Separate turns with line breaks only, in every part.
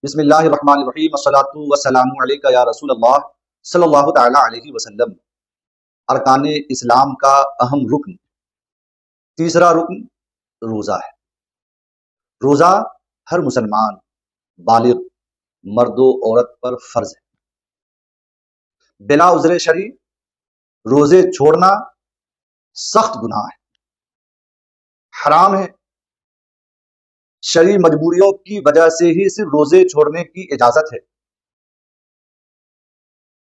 بسم اللہ الرحمن الرحیم، الصلاۃ والسلام علیک یا رسول اللہ صلی اللہ تعالی علیہ وسلم۔ ارکان اسلام کا اہم رکن، تیسرا رکن روزہ ہے۔ روزہ ہر مسلمان بالغ مرد و عورت پر فرض ہے۔ بلا عذر شرعی روزے چھوڑنا سخت گناہ ہے، حرام ہے۔ شرعی مجبوریوں کی وجہ سے ہی صرف روزے چھوڑنے کی اجازت ہے،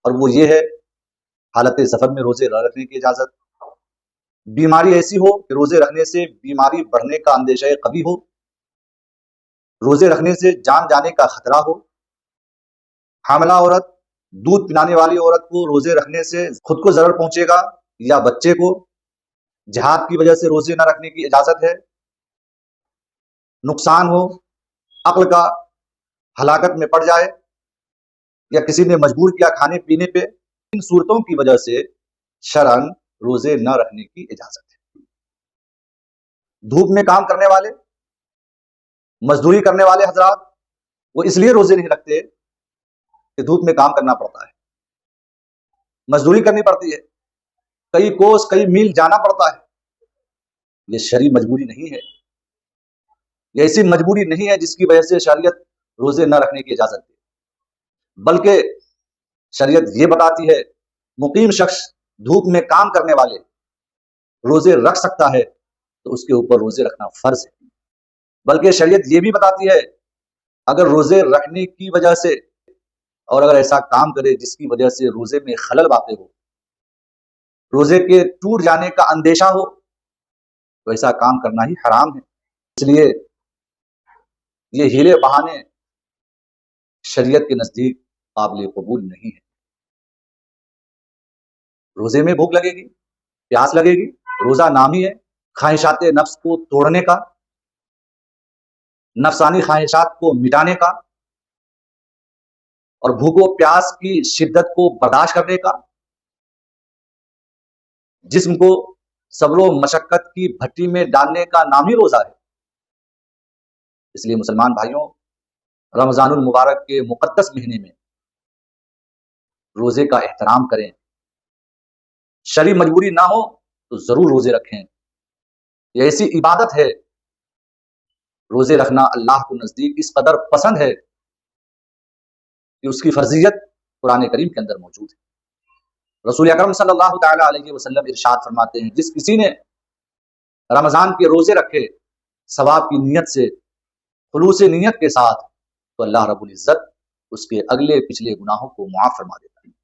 اور وہ یہ ہے حالت سفر میں روزے نہ رکھنے کی اجازت، بیماری ایسی ہو کہ روزے رکھنے سے بیماری بڑھنے کا اندیشہ قوی ہو، روزے رکھنے سے جان جانے کا خطرہ ہو، حاملہ عورت، دودھ پلانے والی عورت کو روزے رکھنے سے خود کو ضرر پہنچے گا یا بچے کو، جہاد کی وجہ سے روزے نہ رکھنے کی اجازت ہے، نقصان ہو، عقل کا ہلاکت میں پڑ جائے، یا کسی نے مجبور کیا کھانے پینے پہ، ان صورتوں کی وجہ سے شرعاً روزے نہ رکھنے کی اجازت ہے۔ دھوپ میں کام کرنے والے، مزدوری کرنے والے حضرات، وہ اس لیے روزے نہیں رکھتے کہ دھوپ میں کام کرنا پڑتا ہے، مزدوری کرنی پڑتی ہے، کئی کوس کئی میل جانا پڑتا ہے۔ یہ شرعی مجبوری نہیں ہے، یہ ایسی مجبوری نہیں ہے جس کی وجہ سے شریعت روزے نہ رکھنے کی اجازت دے، بلکہ شریعت یہ بتاتی ہے مقیم شخص دھوپ میں کام کرنے والے روزے رکھ سکتا ہے تو اس کے اوپر روزے رکھنا فرض ہے۔ بلکہ شریعت یہ بھی بتاتی ہے اگر روزے رکھنے کی وجہ سے، اور اگر ایسا کام کرے جس کی وجہ سے روزے میں خلل واقع ہو، روزے کے ٹوٹ جانے کا اندیشہ ہو، تو ایسا کام کرنا ہی حرام ہے۔ اس لیے یہ ہیلے بہانے شریعت کے نزدیک قابل قبول نہیں ہے۔ روزے میں بھوک لگے گی، پیاس لگے گی، روزہ نام ہی ہے خواہشات نفس کو توڑنے کا، نفسانی خواہشات کو مٹانے کا، اور بھوک و پیاس کی شدت کو برداشت کرنے کا، جسم کو صبر و مشقت کی بھٹی میں ڈالنے کا نام ہی روزہ ہے۔ اس لیے مسلمان بھائیوں، رمضان المبارک کے مقدس مہینے میں روزے کا احترام کریں، شرعی مجبوری نہ ہو تو ضرور روزے رکھیں۔ یہ ایسی عبادت ہے، روزے رکھنا اللہ کو نزدیک اس قدر پسند ہے کہ اس کی فرضیت قرآن کریم کے اندر موجود ہے۔ رسول اکرم صلی اللہ تعالی علیہ وسلم ارشاد فرماتے ہیں جس کسی نے رمضان کے روزے رکھے ثواب کی نیت سے، خلوص نیت کے ساتھ، تو اللہ رب العزت اس کے اگلے پچھلے گناہوں کو معاف فرما دیتا ہے۔